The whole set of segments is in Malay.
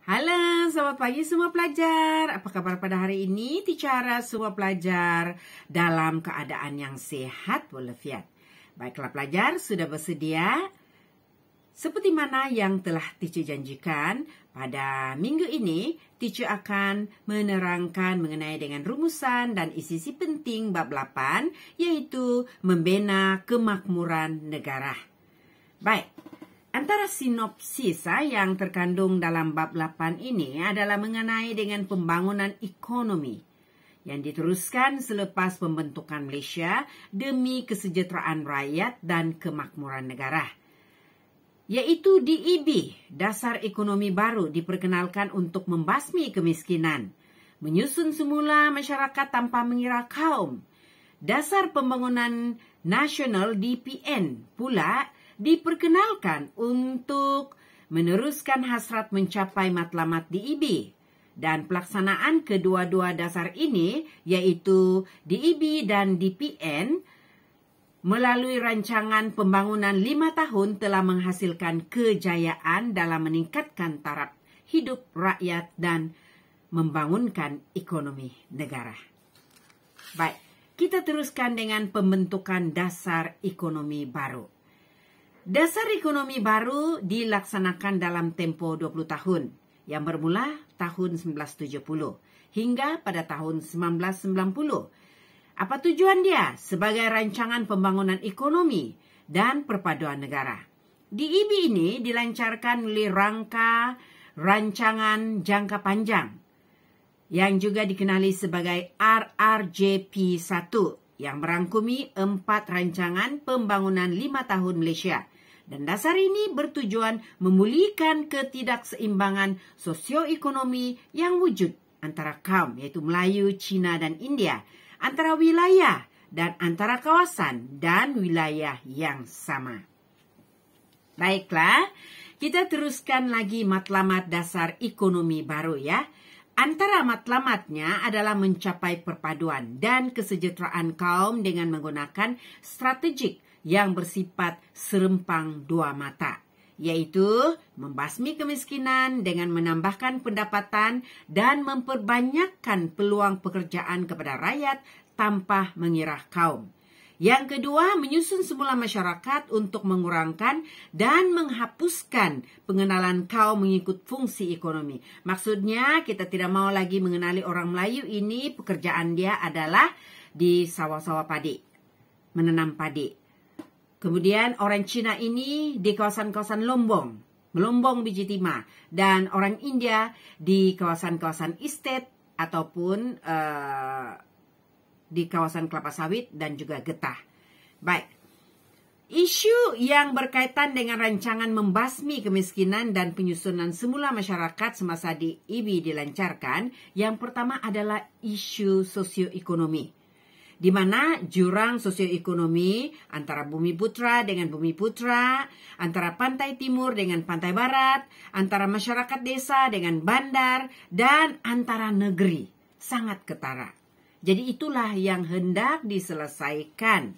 Halo, selamat pagi semua pelajar. Apa kabar pada hari ini? Ticara semua pelajar dalam keadaan yang sehat walafiat. Baiklah pelajar, sudah bersedia? Seperti mana yang telah teacher janjikan, pada minggu ini teacher akan menerangkan mengenai dengan rumusan dan isi-isi penting bab 8, yaitu membina kemakmuran negara. Baik. Antara sinopsis yang terkandung dalam bab 8 ini adalah mengenai dengan pembangunan ekonomi yang diteruskan selepas pembentukan Malaysia demi kesejahteraan rakyat dan kemakmuran negara. Iaitu DEB, Dasar Ekonomi Baru diperkenalkan untuk membasmi kemiskinan, menyusun semula masyarakat tanpa mengira kaum. Dasar Pembangunan Nasional DPN pula diperkenalkan untuk meneruskan hasrat mencapai matlamat DEB, dan pelaksanaan kedua-dua dasar ini iaitu DEB dan DPN melalui rancangan pembangunan 5 tahun telah menghasilkan kejayaan dalam meningkatkan taraf hidup rakyat dan membangunkan ekonomi negara. Baik, kita teruskan dengan pembentukan dasar ekonomi baru. Dasar ekonomi baru dilaksanakan dalam tempoh 20 tahun yang bermula tahun 1970 hingga pada tahun 1990. Apa tujuan dia? Sebagai rancangan pembangunan ekonomi dan perpaduan negara. DEB ini dilancarkan oleh rangka rancangan jangka panjang yang juga dikenali sebagai RRJP1 yang merangkumi 4 rancangan pembangunan 5 tahun Malaysia. Dan dasar ini bertujuan memulihkan ketidakseimbangan sosioekonomi yang wujud antara kaum, iaitu Melayu, Cina dan India, antara wilayah dan antara kawasan dan wilayah yang sama. Baiklah, kita teruskan lagi matlamat dasar ekonomi baru ya. Antara matlamatnya adalah mencapai perpaduan dan kesejahteraan kaum dengan menggunakan strategik yang bersifat serempang dua mata, iaitu membasmi kemiskinan dengan menambahkan pendapatan dan memperbanyakkan peluang pekerjaan kepada rakyat tanpa mengira kaum. Yang kedua, menyusun semula masyarakat untuk mengurangkan dan menghapuskan pengenalan kaum mengikut fungsi ekonomi. Maksudnya, kita tidak mau lagi mengenali orang Melayu ini pekerjaan dia adalah di sawah-sawah padi, menanam padi. Kemudian orang Cina ini di kawasan-kawasan lombong, melombong biji timah. Dan orang India di kawasan-kawasan estate ataupun di kawasan kelapa sawit dan juga getah. Baik. Isu yang berkaitan dengan rancangan membasmi kemiskinan dan penyusunan semula masyarakat semasa DEB dilancarkan, yang pertama adalah isu sosioekonomi, di mana jurang sosioekonomi antara Bumi Putra dengan Bumi Putra, antara pantai timur dengan pantai barat, antara masyarakat desa dengan bandar, dan antara negeri sangat ketara. Jadi itulah yang hendak diselesaikan,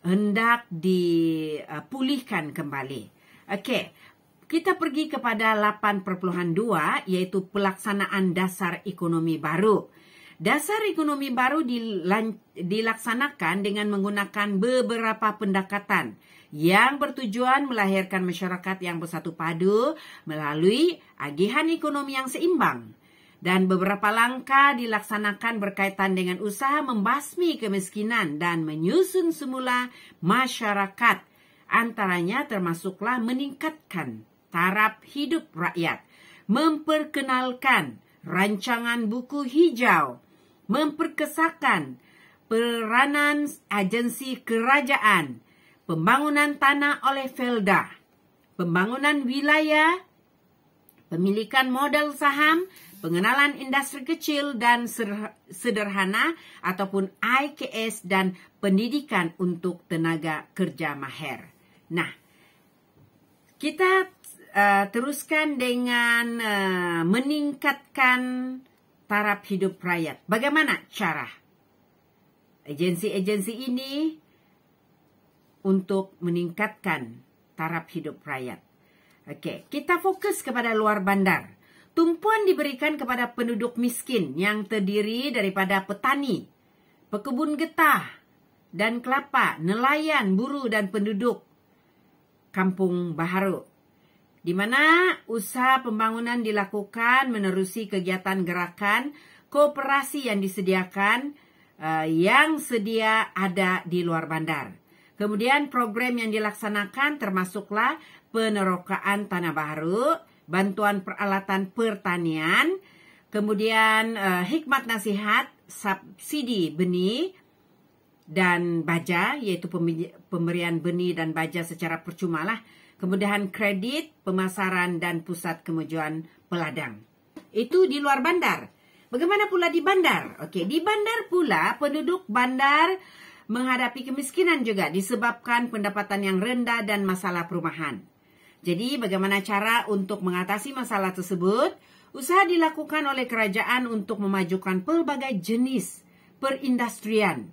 hendak dipulihkan kembali. Okey, kita pergi kepada 8.2, iaitu pelaksanaan dasar ekonomi baru. Dasar ekonomi baru dilaksanakan dengan menggunakan beberapa pendekatan yang bertujuan melahirkan masyarakat yang bersatu padu melalui agihan ekonomi yang seimbang. Dan beberapa langkah dilaksanakan berkaitan dengan usaha membasmi kemiskinan dan menyusun semula masyarakat. Antaranya termasuklah meningkatkan taraf hidup rakyat, memperkenalkan rancangan buku hijau, memperkesakan peranan agensi kerajaan, pembangunan tanah oleh Felda, pembangunan wilayah, pemilikan modal saham, pengenalan industri kecil dan sederhana ataupun IKS, dan pendidikan untuk tenaga kerja mahir. Nah, kita teruskan dengan meningkatkan taraf hidup rakyat. Bagaimana cara agensi-agensi ini untuk meningkatkan taraf hidup rakyat? Okey, kita fokus kepada luar bandar. Tumpuan diberikan kepada penduduk miskin yang terdiri daripada petani, pekebun getah dan kelapa, nelayan, buruh dan penduduk Kampung Baharu, di mana usaha pembangunan dilakukan menerusi kegiatan gerakan koperasi yang disediakan yang sedia ada di luar bandar. Kemudian program yang dilaksanakan termasuklah penerokaan tanah baru, bantuan peralatan pertanian, kemudian hikmat nasihat, subsidi benih dan baja, yaitu pemberian benih dan baja secara percuma lah. Kemudian kredit, pemasaran dan pusat kemajuan peladang. Itu di luar bandar. Bagaimana pula di bandar? Okey, di bandar pula penduduk bandar menghadapi kemiskinan juga disebabkan pendapatan yang rendah dan masalah perumahan. Jadi bagaimana cara untuk mengatasi masalah tersebut? Usaha dilakukan oleh kerajaan untuk memajukan pelbagai jenis perindustrian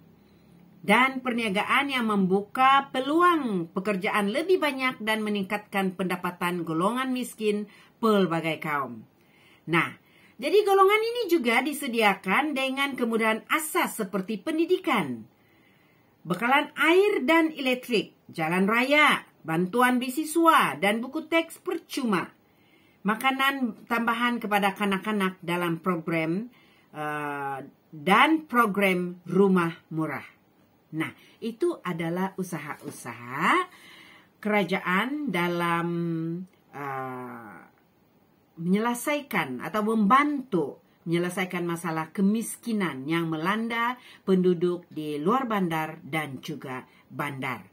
dan perniagaan yang membuka peluang pekerjaan lebih banyak dan meningkatkan pendapatan golongan miskin pelbagai kaum. Nah, jadi golongan ini juga disediakan dengan kemudahan asas seperti pendidikan, bekalan air dan elektrik, jalan raya, bantuan beasiswa dan buku teks percuma, makanan tambahan kepada kanak-kanak dalam program dan program rumah murah. Nah, itu adalah usaha-usaha kerajaan dalam menyelesaikan atau membantu menyelesaikan masalah kemiskinan yang melanda penduduk di luar bandar dan juga bandar.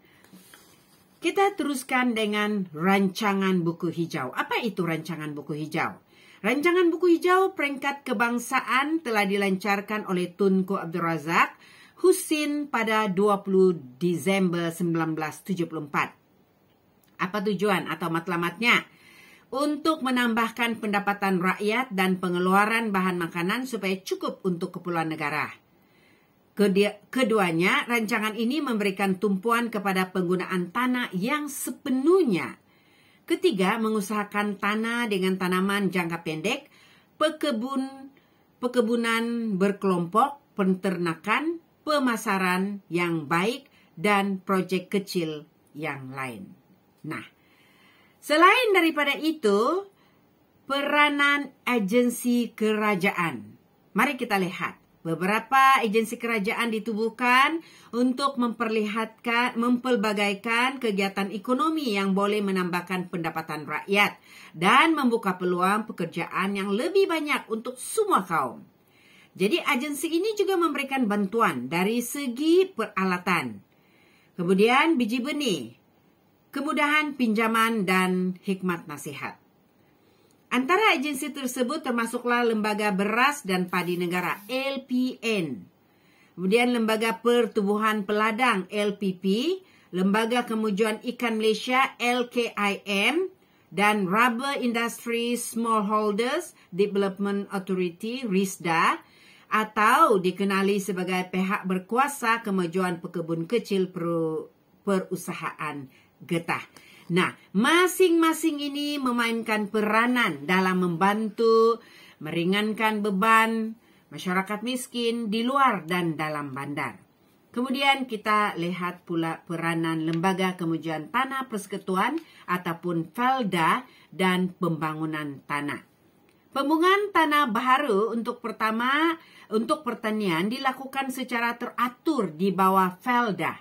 Kita teruskan dengan rancangan buku hijau. Apa itu rancangan buku hijau? Rancangan buku hijau peringkat kebangsaan telah dilancarkan oleh Tunku Abdul Razak Husin pada 20 Disember 1974. Apa tujuan atau matlamatnya? Untuk menambahkan pendapatan rakyat dan pengeluaran bahan makanan supaya cukup untuk keperluan negara. Keduanya, rancangan ini memberikan tumpuan kepada penggunaan tanah yang sepenuhnya. Ketiga, mengusahakan tanah dengan tanaman jangka pendek, pekebunan berkelompok, peternakan, pemasaran yang baik, dan projek kecil yang lain. Nah, selain daripada itu, peranan agensi kerajaan. Mari kita lihat. Beberapa agensi kerajaan ditubuhkan untuk mempelbagaikan kegiatan ekonomi yang boleh menambahkan pendapatan rakyat dan membuka peluang pekerjaan yang lebih banyak untuk semua kaum. Jadi agensi ini juga memberikan bantuan dari segi peralatan. Kemudian biji benih, kemudahan pinjaman dan hikmat nasihat. Antara agensi tersebut termasuklah Lembaga Beras dan Padi Negara LPN. Kemudian Lembaga Pertubuhan Peladang LPP, Lembaga Kemajuan Ikan Malaysia LKIM dan Rubber Industry Smallholders Development Authority RISDA atau dikenali sebagai pihak berkuasa kemajuan pekebun kecil perusahaan getah. Nah, masing-masing ini memainkan peranan dalam membantu meringankan beban masyarakat miskin di luar dan dalam bandar. Kemudian kita lihat pula peranan Lembaga Kemajuan Tanah Persekutuan ataupun Felda dan pembangunan tanah. Pembangunan tanah baharu untuk pertanian dilakukan secara teratur di bawah Felda.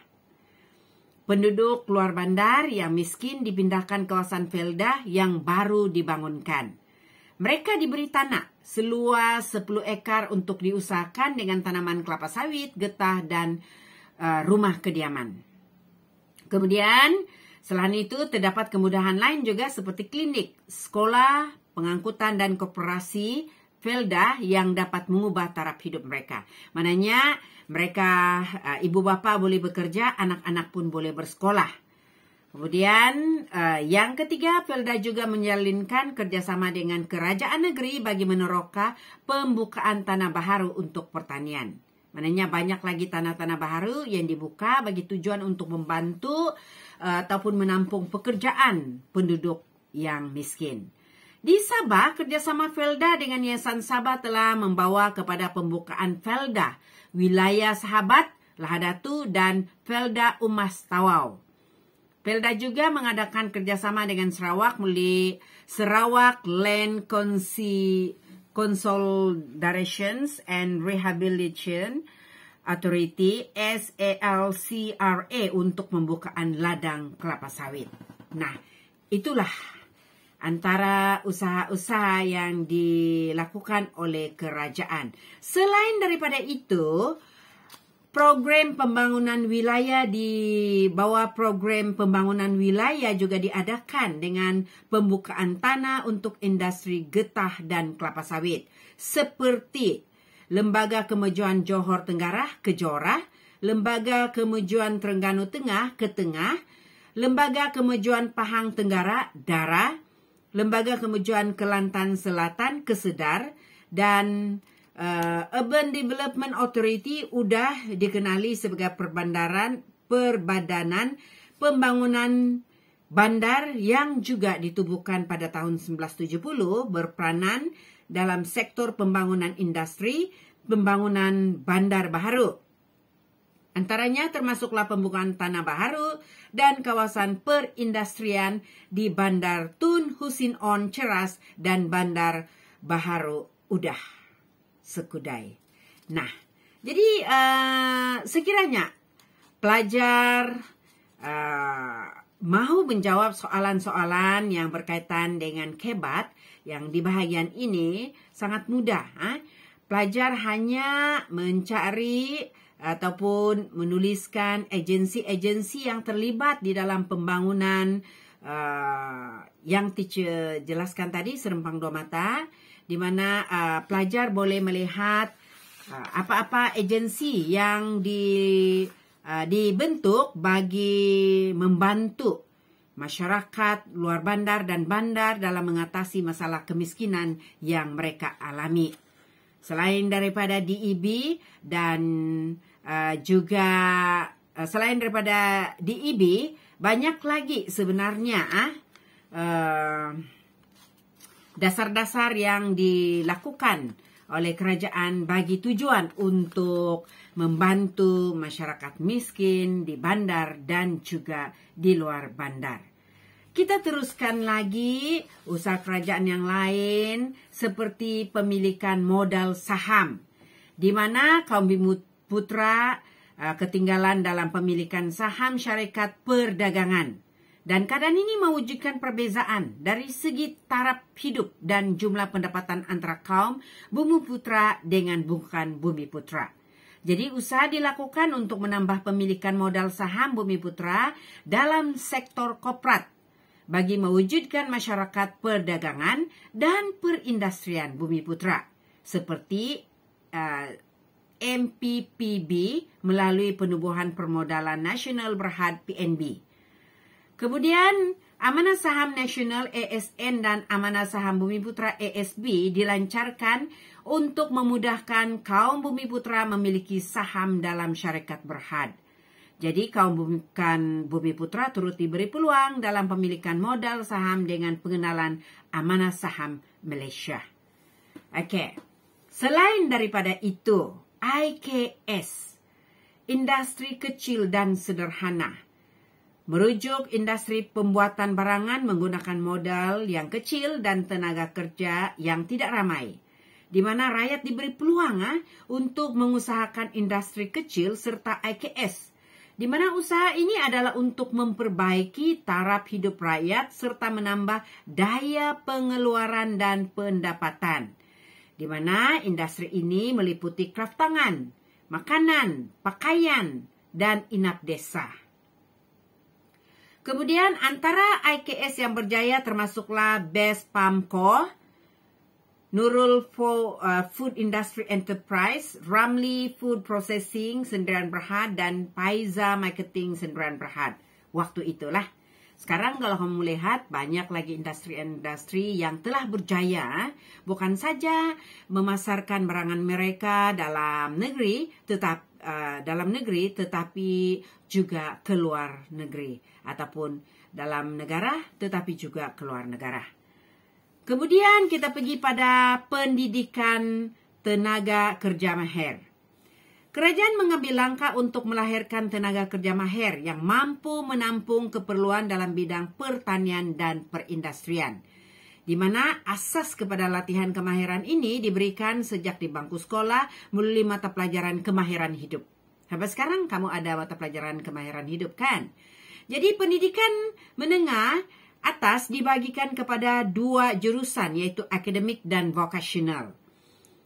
Penduduk luar bandar yang miskin dipindahkan kawasan Felda yang baru dibangunkan. Mereka diberi tanah seluas 10 ekar untuk diusahakan dengan tanaman kelapa sawit, getah dan rumah kediaman. Kemudian, selain itu terdapat kemudahan lain juga seperti klinik, sekolah, pengangkutan dan koperasi Felda yang dapat mengubah taraf hidup mereka. Maknanya, mereka, ibu bapa boleh bekerja, anak-anak pun boleh bersekolah. Kemudian, yang ketiga, Felda juga menjalinkan kerjasama dengan kerajaan negeri bagi meneroka pembukaan tanah baharu untuk pertanian. Maknanya banyak lagi tanah-tanah baharu yang dibuka bagi tujuan untuk membantu ataupun menampung pekerjaan penduduk yang miskin. Di Sabah, kerjasama Felda dengan Yayasan Sabah telah membawa kepada pembukaan Felda Wilayah Sahabat, Lahadatu dan Felda Umas Tawau. Felda juga mengadakan kerjasama dengan Sarawak melalui Sarawak Land Consolidations and Rehabilitation Authority SALCRA untuk pembukaan ladang kelapa sawit. Nah, itulah antara usaha-usaha yang dilakukan oleh kerajaan. Selain daripada itu, program pembangunan wilayah di bawah program pembangunan wilayah juga diadakan dengan pembukaan tanah untuk industri getah dan kelapa sawit seperti Lembaga Kemajuan Johor Tenggara Kejora, Lembaga Kemajuan Terengganu Tengah Ketengah, Lembaga Kemajuan Pahang Tenggara Dara, Lembaga Kemajuan Kelantan Selatan Kesedar, dan Urban Development Authority sudah dikenali sebagai Perbadanan Pembangunan Bandar yang juga ditubuhkan pada tahun 1970 berperanan dalam sektor pembangunan industri, pembangunan bandar baharu. Antaranya termasuklah pembukaan tanah baharu dan kawasan perindustrian di Bandar Tun Husin On Ceras dan Bandar Baharu Udah Sekudai. Nah, jadi sekiranya pelajar mahu menjawab soalan-soalan yang berkaitan dengan KEBAT yang di bahagian ini sangat mudah. Pelajar hanya mencari ataupun menuliskan agensi-agensi yang terlibat di dalam pembangunan yang teacher jelaskan tadi, Serempang Dua Mata, di mana pelajar boleh melihat apa-apa agensi yang dibentuk bagi membantu masyarakat luar bandar dan bandar dalam mengatasi masalah kemiskinan yang mereka alami. Selain daripada DEB dan juga selain daripada DEB, banyak lagi sebenarnya dasar-dasar yang dilakukan oleh kerajaan bagi tujuan untuk membantu masyarakat miskin di bandar dan juga di luar bandar. Kita teruskan lagi usaha kerajaan yang lain seperti pemilikan modal saham, di mana kaum Bumi Putra ketinggalan dalam pemilikan saham syarikat perdagangan. Dan keadaan ini mewujudkan perbezaan dari segi taraf hidup dan jumlah pendapatan antara kaum Bumi Putra dengan bukan Bumi Putra. Jadi usaha dilakukan untuk menambah pemilikan modal saham Bumi Putra dalam sektor korporat bagi mewujudkan masyarakat perdagangan dan perindustrian Bumi Putra seperti MPPB melalui Penubuhan Permodalan Nasional Berhad PNB. Kemudian Amanah Saham Nasional ASN dan Amanah Saham Bumi Putra ASB dilancarkan untuk memudahkan kaum Bumi Putra memiliki saham dalam syarikat berhad. Jadi kaum Bumi Putra turut diberi peluang dalam pemilikan modal saham dengan pengenalan Amanah Saham Malaysia. Okey. Selain daripada itu, IKS, Industri Kecil dan Sederhana, merujuk industri pembuatan barangan menggunakan modal yang kecil dan tenaga kerja yang tidak ramai, di mana rakyat diberi peluang untuk mengusahakan industri kecil serta IKS, di mana usaha ini adalah untuk memperbaiki taraf hidup rakyat serta menambah daya pengeluaran dan pendapatan, di mana industri ini meliputi kraft tangan, makanan, pakaian, dan inap desa. Kemudian antara IKS yang berjaya termasuklah Best Palm Co, Nurul Food Industry Enterprise, Ramli Food Processing Sendirian Berhad, dan Paiza Marketing Sendirian Berhad. Waktu itulah. Sekarang kalau kamu melihat banyak lagi industri-industri yang telah berjaya, bukan saja memasarkan barangan mereka dalam negeri, tetapi juga keluar negeri ataupun dalam negara tetapi juga keluar negara. Kemudian kita pergi pada pendidikan tenaga kerja mahir. Kerajaan mengambil langkah untuk melahirkan tenaga kerja mahir yang mampu menampung keperluan dalam bidang pertanian dan perindustrian, di mana asas kepada latihan kemahiran ini diberikan sejak di bangku sekolah melalui mata pelajaran kemahiran hidup. Sampai sekarang kamu ada mata pelajaran kemahiran hidup kan? Jadi pendidikan menengah atas dibagikan kepada 2 jurusan, yaitu akademik dan vocational.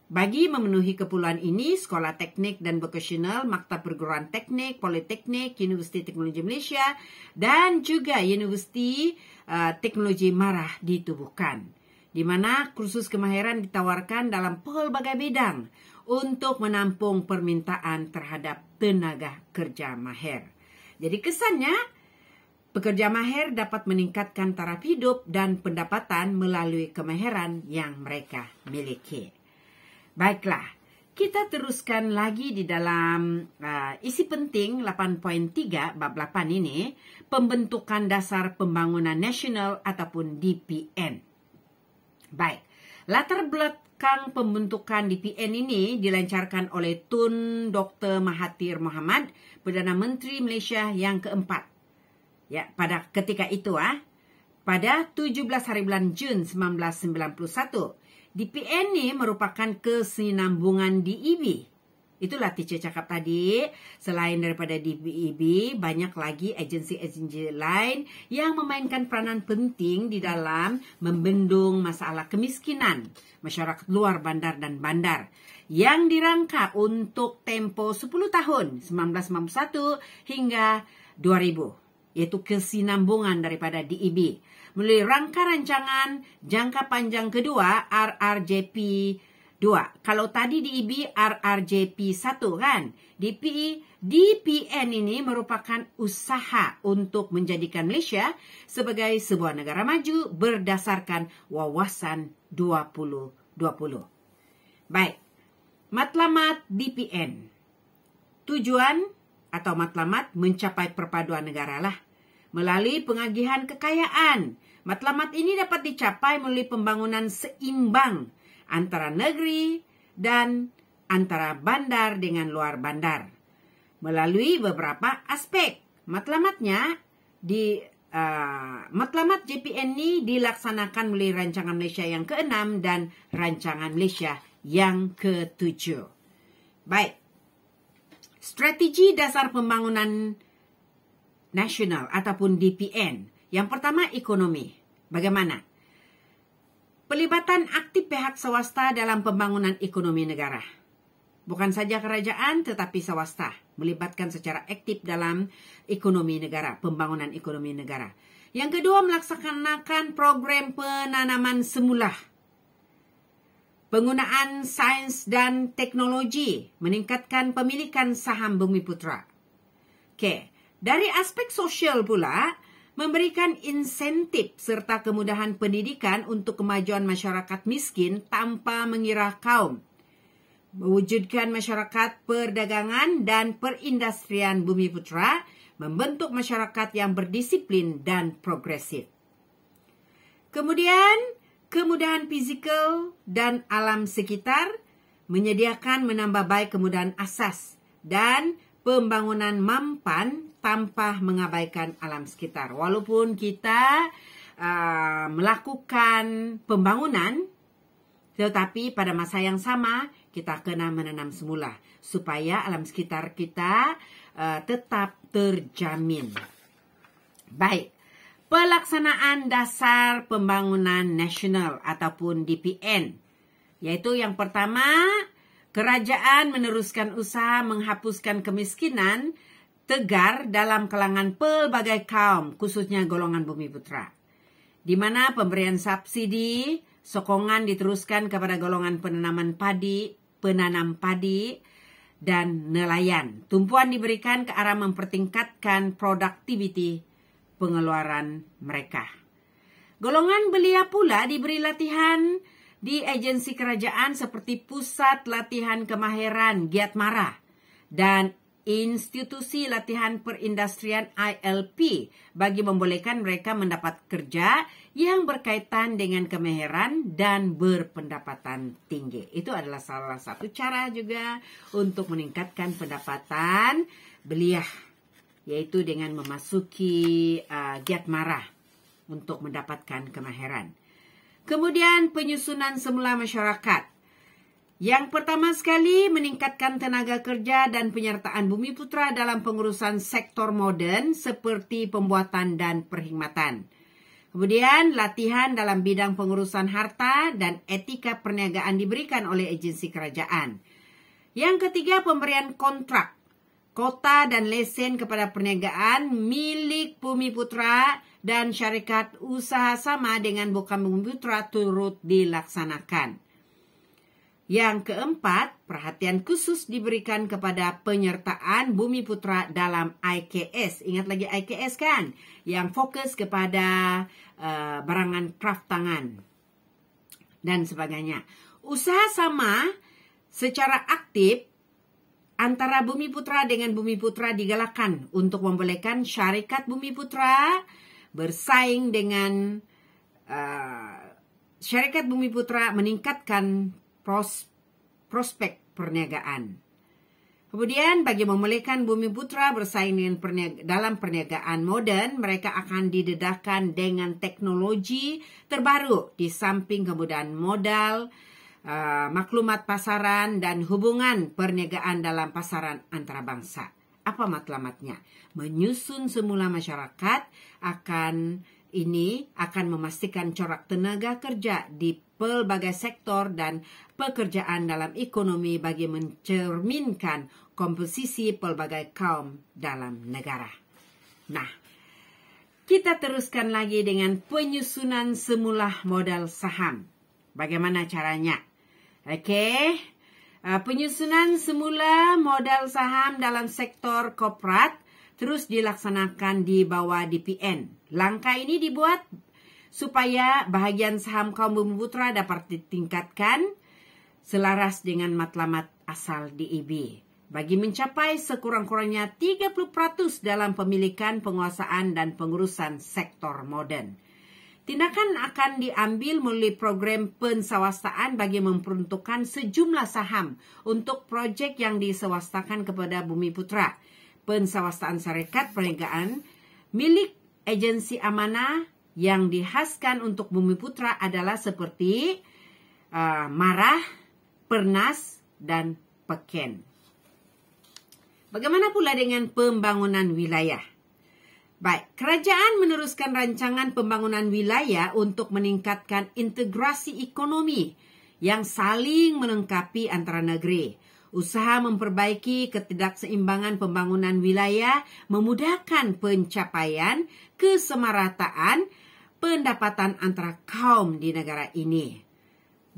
Bagi memenuhi keperluan ini, sekolah teknik dan vocational, maktab perguruan teknik, politeknik, Universiti Teknologi Malaysia dan juga Universiti Teknologi Marah ditubuhkan, di mana kursus kemahiran ditawarkan dalam pelbagai bidang untuk menampung permintaan terhadap tenaga kerja mahir. Jadi kesannya, pekerja mahir dapat meningkatkan taraf hidup dan pendapatan melalui kemahiran yang mereka miliki. Baiklah, kita teruskan lagi di dalam isi penting 8.3 bab 8 ini, pembentukan dasar pembangunan nasional ataupun DPN. Baik, latar belakang pembentukan DPN ini dilancarkan oleh Tun Dr. Mahathir Mohamad, Perdana Menteri Malaysia yang keempat. Ya, pada ketika itu pada 17 hari bulan Jun 1991. DPN ini merupakan kesinambungan DEB. Itulah teacher cakap tadi. Selain daripada DEB, banyak lagi agensi-agensi lain yang memainkan peranan penting di dalam membendung masalah kemiskinan masyarakat luar bandar dan bandar yang dirangka untuk tempoh 10 tahun 1991 hingga 2000, yaitu kesinambungan daripada DEB. Melalui rangka rancangan jangka panjang kedua RRJP 2. Kalau tadi DEB RRJP 1 kan. DPN ini merupakan usaha untuk menjadikan Malaysia sebagai sebuah negara maju berdasarkan wawasan 2020. Baik. Matlamat DPN. Tujuan atau matlamat mencapai perpaduan negara lah. Melalui pengagihan kekayaan. Matlamat ini dapat dicapai melalui pembangunan seimbang antara negeri dan antara bandar dengan luar bandar. Melalui beberapa aspek. Matlamat JPN ini dilaksanakan melalui Rancangan Malaysia yang ke-6 dan Rancangan Malaysia yang ke-7. Baik. Strategi dasar pembangunan nasional ataupun DPN. Yang pertama, ekonomi. Bagaimana? Pelibatan aktif pihak swasta dalam pembangunan ekonomi negara. Bukan saja kerajaan tetapi swasta melibatkan secara aktif dalam ekonomi negara, pembangunan ekonomi negara. Yang kedua, melaksanakan program penanaman semula. Penggunaan sains dan teknologi meningkatkan pemilikan saham Bumiputera. Okey, dari aspek sosial pula, memberikan insentif serta kemudahan pendidikan untuk kemajuan masyarakat miskin tanpa mengira kaum. Mewujudkan masyarakat perdagangan dan perindustrian Bumiputera, membentuk masyarakat yang berdisiplin dan progresif. Kemudian, kemudahan fizikal dan alam sekitar, menyediakan menambah baik kemudahan asas dan pembangunan mampan tanpa mengabaikan alam sekitar. Walaupun kita melakukan pembangunan, tetapi pada masa yang sama kita kena menanam semula supaya alam sekitar kita tetap terjamin. Baik, pelaksanaan dasar pembangunan nasional ataupun DPN, yaitu yang pertama, kerajaan meneruskan usaha menghapuskan kemiskinan tegar dalam kalangan pelbagai kaum, khususnya golongan Bumiputera, di mana pemberian subsidi, sokongan diteruskan kepada golongan penanam padi dan nelayan. Tumpuan diberikan ke arah mempertingkatkan produktiviti pengeluaran mereka. Golongan belia pula diberi latihan di agensi kerajaan seperti Pusat Latihan Kemahiran Giat Mara dan institusi latihan perindustrian ILP bagi membolehkan mereka mendapat kerja yang berkaitan dengan kemahiran dan berpendapatan tinggi. Itu adalah salah satu cara juga untuk meningkatkan pendapatan belia, yaitu dengan memasuki giat marah untuk mendapatkan kemahiran. Kemudian penyusunan semula masyarakat. Yang pertama sekali, meningkatkan tenaga kerja dan penyertaan Bumiputera dalam pengurusan sektor moden seperti pembuatan dan perkhidmatan. Kemudian, latihan dalam bidang pengurusan harta dan etika perniagaan diberikan oleh agensi kerajaan. Yang ketiga, pemberian kontrak, kota dan lesen kepada perniagaan milik Bumiputera dan syarikat usaha sama dengan bukan Bumiputera turut dilaksanakan. Yang keempat, perhatian khusus diberikan kepada penyertaan Bumiputera dalam IKS. Ingat lagi IKS kan? Yang fokus kepada barangan kraft tangan dan sebagainya. Usaha sama secara aktif antara Bumiputera dengan Bumiputera digalakkan untuk membolehkan syarikat Bumiputera bersaing dengan syarikat Bumiputera meningkatkan prospek perniagaan. Kemudian bagi memulihkan Bumiputera bersaing dengan dalam perniagaan moden, mereka akan didedahkan dengan teknologi terbaru di samping kemudahan modal, maklumat pasaran dan hubungan perniagaan dalam pasaran antarabangsa. Apa matlamatnya? Menyusun semula masyarakat akan memastikan corak tenaga kerja di pelbagai sektor dan pekerjaan dalam ekonomi bagi mencerminkan komposisi pelbagai kaum dalam negara. Nah, kita teruskan lagi dengan penyusunan semula modal saham. Bagaimana caranya? Okey. Penyusunan semula modal saham dalam sektor korporat terus dilaksanakan di bawah DPN. Langkah ini dibuat supaya bahagian saham kaum Bumiputera dapat ditingkatkan selaras dengan matlamat asal DEB bagi mencapai sekurang-kurangnya 30% dalam pemilikan, penguasaan dan pengurusan sektor moden. Tindakan akan diambil melalui program pensawastaan bagi memperuntukkan sejumlah saham untuk projek yang disewastakan kepada Bumiputera. Pensawastaan syarikat perniagaan milik agensi amanah yang dihaskan untuk Bumiputera adalah seperti Marah, Pernas, dan Peken. Bagaimana pula dengan pembangunan wilayah? Baik, kerajaan meneruskan rancangan pembangunan wilayah untuk meningkatkan integrasi ekonomi yang saling melengkapi antara negeri. Usaha memperbaiki ketidakseimbangan pembangunan wilayah memudahkan pencapaian kesemarataan pendapatan antara kaum di negara ini.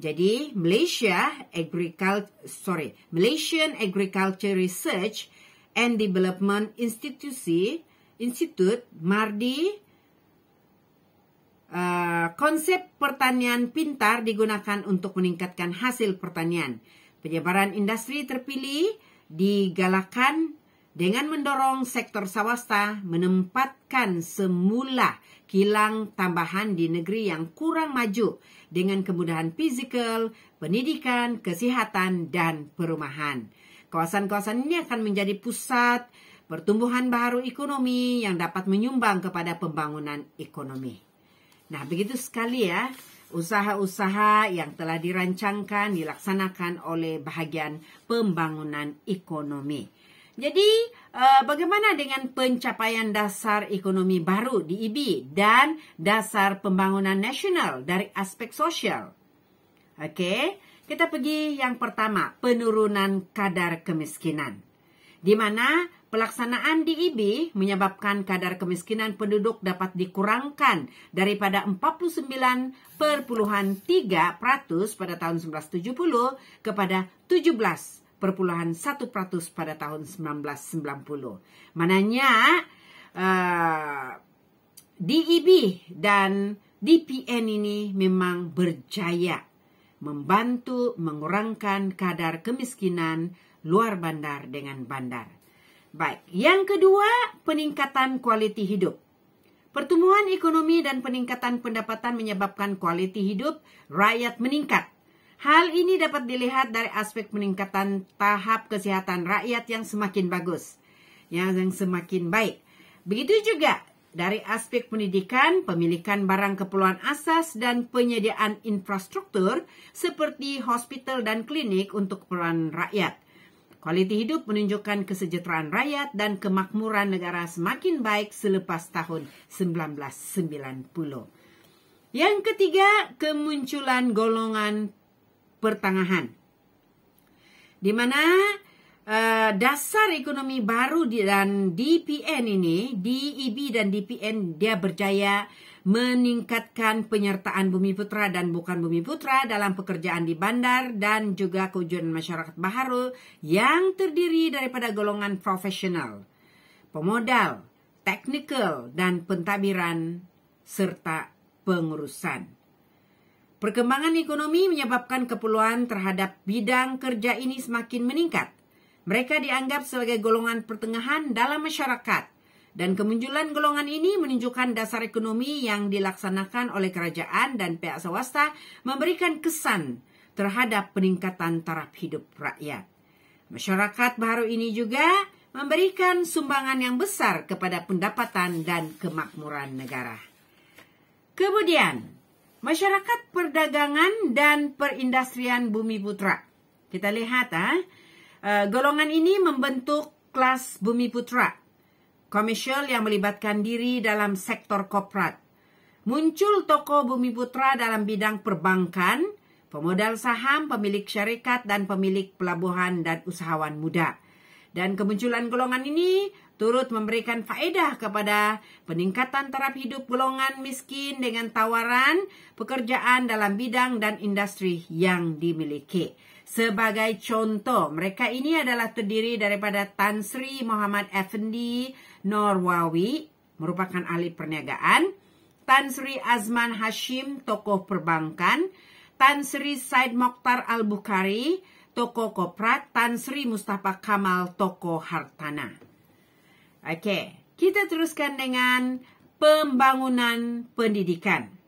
Jadi, Malaysian Agriculture Research and Development Institute MARDI, konsep pertanian pintar digunakan untuk meningkatkan hasil pertanian. Penyebaran industri terpilih digalakkan dengan mendorong sektor swasta menempatkan semula kilang tambahan di negeri yang kurang maju dengan kemudahan fizikal, pendidikan, kesihatan, dan perumahan. Kawasan-kawasan ini akan menjadi pusat pertumbuhan baru ekonomi yang dapat menyumbang kepada pembangunan ekonomi. Nah, begitu sekali ya usaha-usaha yang telah dirancangkan, dilaksanakan oleh bahagian pembangunan ekonomi. Jadi, bagaimana dengan pencapaian dasar ekonomi baru DEB dan dasar pembangunan nasional dari aspek sosial? Okey, kita pergi yang pertama, penurunan kadar kemiskinan. Di mana pelaksanaan DEB menyebabkan kadar kemiskinan penduduk dapat dikurangkan daripada 49,3% pada tahun 1970 kepada 17,1% pada tahun 1990. Mananya DEB dan DPN ini memang berjaya membantu mengurangkan kadar kemiskinan luar bandar dengan bandar. Baik, yang kedua, peningkatan kualiti hidup. Pertumbuhan ekonomi dan peningkatan pendapatan menyebabkan kualiti hidup rakyat meningkat. Hal ini dapat dilihat dari aspek peningkatan tahap kesihatan rakyat yang semakin bagus, yang semakin baik. Begitu juga dari aspek pendidikan, pemilikan barang keperluan asas dan penyediaan infrastruktur seperti hospital dan klinik untuk keperluan rakyat. Kualiti hidup menunjukkan kesejahteraan rakyat dan kemakmuran negara semakin baik selepas tahun 1990. Yang ketiga, kemunculan golongan pertengahan, di mana dasar ekonomi baru dan DPN ini, DEB dan DPN, dia berjaya meningkatkan penyertaan bumi putra dan bukan bumi putra dalam pekerjaan di bandar dan juga kewujudan masyarakat baharu yang terdiri daripada golongan profesional, pemodal, teknikal dan pentadbiran serta pengurusan. Perkembangan ekonomi menyebabkan keperluan terhadap bidang kerja ini semakin meningkat. Mereka dianggap sebagai golongan pertengahan dalam masyarakat. Dan kemunculan golongan ini menunjukkan dasar ekonomi yang dilaksanakan oleh kerajaan dan pihak swasta memberikan kesan terhadap peningkatan taraf hidup rakyat. Masyarakat baru ini juga memberikan sumbangan yang besar kepada pendapatan dan kemakmuran negara. Kemudian, masyarakat perdagangan dan perindustrian bumi putra. Kita lihat, golongan ini membentuk kelas bumi putra komersial yang melibatkan diri dalam sektor korporat. Muncul tokoh bumi putra dalam bidang perbankan, pemodal saham, pemilik syarikat dan pemilik pelabuhan dan usahawan muda. Dan kemunculan golongan ini turut memberikan faedah kepada peningkatan taraf hidup golongan miskin dengan tawaran pekerjaan dalam bidang dan industri yang dimiliki. Sebagai contoh, mereka ini adalah terdiri daripada Tan Sri Muhammad Effendi Norwawi, merupakan ahli perniagaan, Tan Sri Azman Hashim, tokoh perbankan, Tan Sri Said Mokhtar Al-Bukhari, tokoh korporat, Tan Sri Mustafa Kamal, tokoh hartana. Okey, kita teruskan dengan pembangunan pendidikan.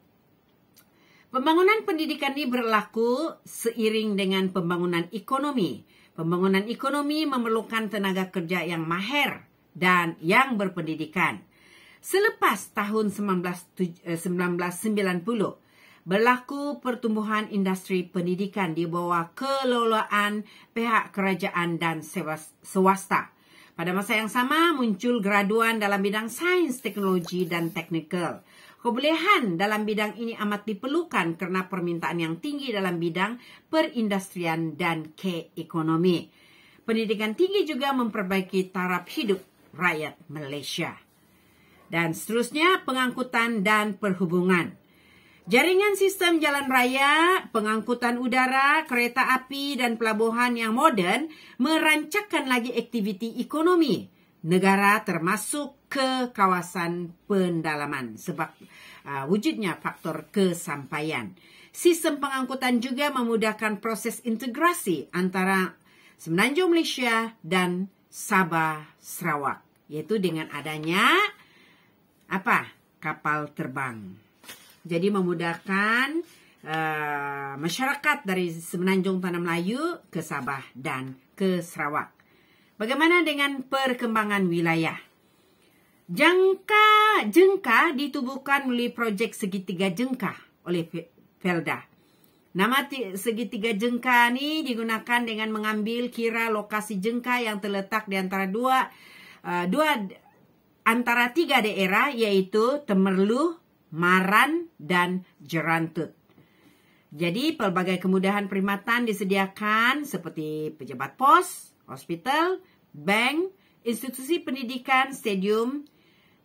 Pembangunan pendidikan ini berlaku seiring dengan pembangunan ekonomi. Pembangunan ekonomi memerlukan tenaga kerja yang mahir dan yang berpendidikan. Selepas tahun 1990, berlaku pertumbuhan industri pendidikan di bawah kelolaan pihak kerajaan dan swasta. Pada masa yang sama, muncul graduan dalam bidang sains, teknologi dan teknikal. Kebolehan dalam bidang ini amat diperlukan kerana permintaan yang tinggi dalam bidang perindustrian dan keekonomi. Pendidikan tinggi juga memperbaiki taraf hidup rakyat Malaysia. Dan seterusnya, pengangkutan dan perhubungan. Jaringan sistem jalan raya, pengangkutan udara, kereta api dan pelabuhan yang moden merancangkan lagi aktiviti ekonomi negara termasuk ke kawasan pendalaman sebab wujudnya faktor kesampaian. Sistem pengangkutan juga memudahkan proses integrasi antara Semenanjung Malaysia dan Sabah Sarawak, yaitu dengan adanya kapal terbang. Jadi memudahkan masyarakat dari Semenanjung Tanah Melayu ke Sabah dan ke Sarawak. Bagaimana dengan perkembangan wilayah? Jengka ditubuhkan melalui projek segitiga jengka oleh Felda. Nama segitiga jengka ni digunakan dengan mengambil kira lokasi jengka yang terletak di antara antara tiga daerah, iaitu Temerloh, Maran dan Jerantut. Jadi pelbagai kemudahan perkhidmatan disediakan seperti pejabat pos, hospital, bank, institusi pendidikan, stadium,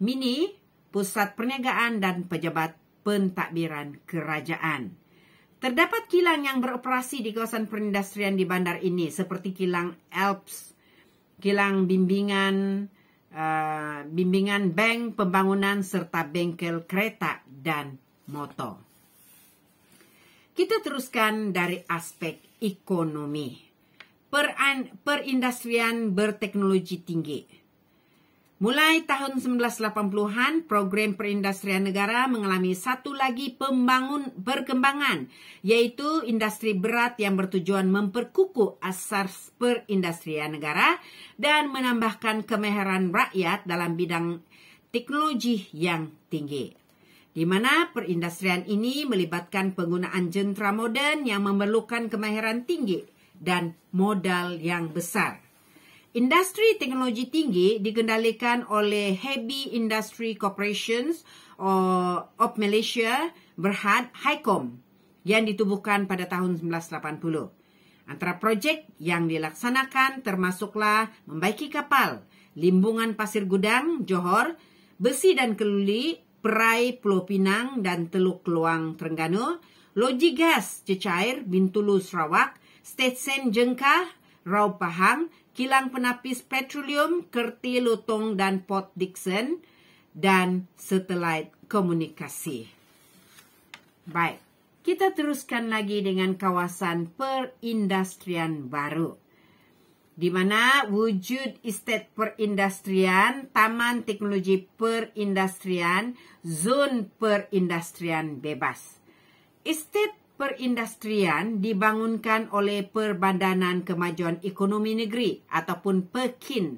mini, pusat perniagaan dan pejabat pentadbiran kerajaan. Terdapat kilang yang beroperasi di kawasan perindustrian di bandar ini seperti kilang Alps, kilang bimbingan bank pembangunan serta bengkel kereta dan motor. Kita teruskan dari aspek ekonomi. Perindustrian berteknologi tinggi. Mulai tahun 1980-an, program perindustrian negara mengalami satu lagi perkembangan, yaitu industri berat yang bertujuan memperkukuh asas perindustrian negara dan menambahkan kemahiran rakyat dalam bidang teknologi yang tinggi, di mana perindustrian ini melibatkan penggunaan jentera moden yang memerlukan kemahiran tinggi dan modal yang besar. Industri teknologi tinggi dikendalikan oleh Heavy Industry Corporations of Malaysia Berhad HICOM yang ditubuhkan pada tahun 1980. Antara projek yang dilaksanakan termasuklah membaiki kapal, limbungan pasir gudang, Johor, besi dan keluli, perai Pulau Pinang dan Teluk Keluang, Terengganu, loji gas cecair, Bintulu, Sarawak, stesen Jengkah, Rau Pahang, kilang penapis petroleum, Kerti Lutong dan Port Dickson, dan satelit komunikasi. Baik, kita teruskan lagi dengan kawasan perindustrian baru, di mana wujud estet perindustrian, taman teknologi perindustrian, zon perindustrian bebas. Estet perindustrian dibangunkan oleh Perbadanan Kemajuan Ekonomi Negeri ataupun PEKIN.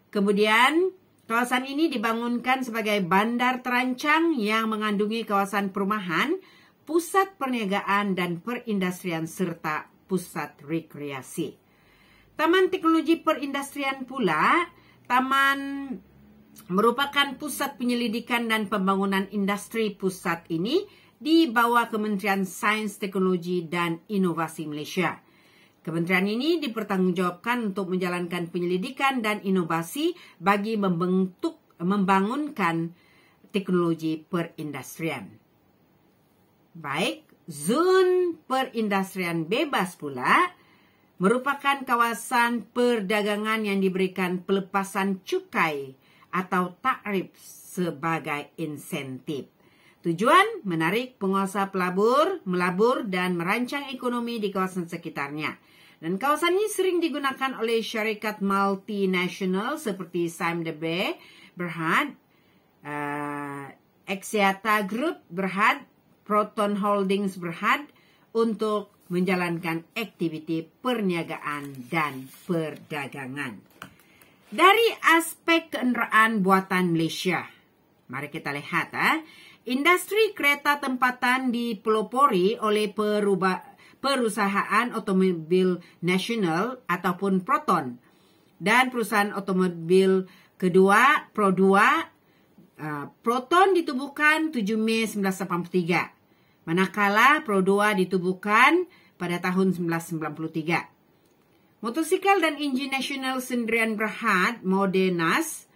Kemudian, kawasan ini dibangunkan sebagai bandar terancang yang mengandungi kawasan perumahan, pusat perniagaan dan perindustrian serta pusat rekreasi. Taman Teknologi Perindustrian pula, taman merupakan pusat penyelidikan dan pembangunan industri. Pusat ini di bawah Kementerian Sains, Teknologi dan Inovasi Malaysia. Kementerian ini dipertanggungjawabkan untuk menjalankan penyelidikan dan inovasi bagi membangunkan teknologi perindustrian. Baik, zon perindustrian bebas pula merupakan kawasan perdagangan yang diberikan pelepasan cukai atau takrif sebagai insentif. Tujuan menarik penguasa melabur dan merancang ekonomi di kawasan sekitarnya. Dan kawasan ini sering digunakan oleh syarikat multinasional seperti Sime The Bay Berhad, Axiata Group Berhad, Proton Holdings Berhad untuk menjalankan aktiviti perniagaan dan perdagangan. Dari aspek kenderaan buatan Malaysia, mari kita lihat. Industri kereta tempatan dipelopori oleh perusahaan otomobil nasional ataupun Proton dan perusahaan otomobil kedua Pro2. Proton ditubuhkan 7 Mei 1983, manakala Pro2 ditubuhkan pada tahun 1993. Motosikal dan enjin nasional Sendirian Berhad Modenas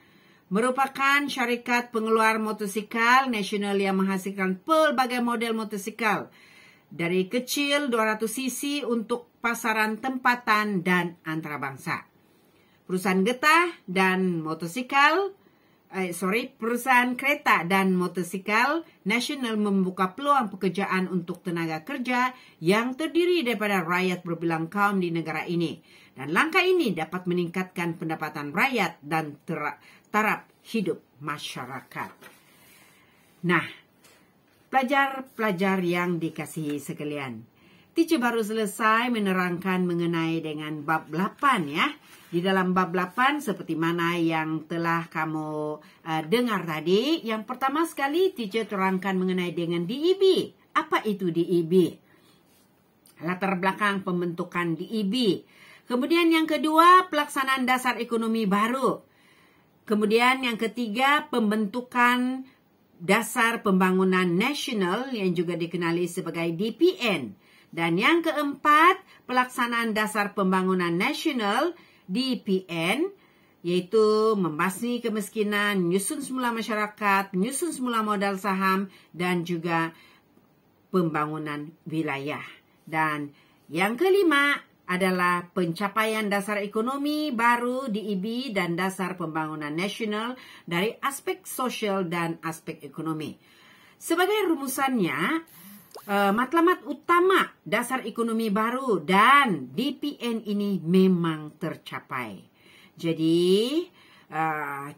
merupakan syarikat pengeluar motosikal nasional yang menghasilkan pelbagai model motosikal dari kecil 200cc untuk pasaran tempatan dan antarabangsa. Perusahaan kereta dan motosikal nasional membuka peluang pekerjaan untuk tenaga kerja yang terdiri daripada rakyat berbilang kaum di negara ini. Dan langkah ini dapat meningkatkan pendapatan rakyat dan taraf hidup masyarakat. Nah, pelajar-pelajar yang dikasihi sekalian, teacher baru selesai menerangkan mengenai dengan bab 8 ya. Di dalam bab 8 seperti mana yang telah kamu dengar tadi, yang pertama sekali teacher terangkan mengenai dengan DEB. Apa itu DEB? Latar belakang pembentukan DEB. Kemudian yang kedua, pelaksanaan dasar ekonomi baru. Kemudian yang ketiga, pembentukan dasar pembangunan nasional yang juga dikenali sebagai DPN. Dan yang keempat, pelaksanaan dasar pembangunan nasional DPN, yaitu membasmi kemiskinan, menyusun semula masyarakat, menyusun semula modal saham dan juga pembangunan wilayah. Dan yang kelima adalah pencapaian dasar ekonomi baru DEB dan dasar pembangunan nasional dari aspek sosial dan aspek ekonomi. Sebagai rumusannya, matlamat utama dasar ekonomi baru dan DPN ini memang tercapai. Jadi,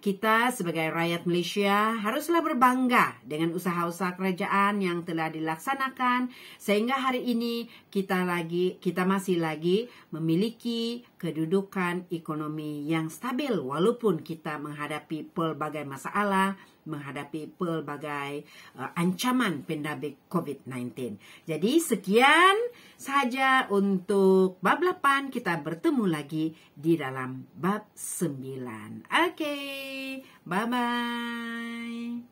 kita sebagai rakyat Malaysia haruslah berbangga dengan usaha-usaha kerajaan yang telah dilaksanakan sehingga hari ini kita masih lagi memiliki kedudukan ekonomi yang stabil walaupun kita menghadapi pelbagai masalah, menghadapi pelbagai ancaman pandemik COVID-19. Jadi sekian sahaja untuk bab 8. Kita bertemu lagi di dalam bab 9. Okay, bye-bye.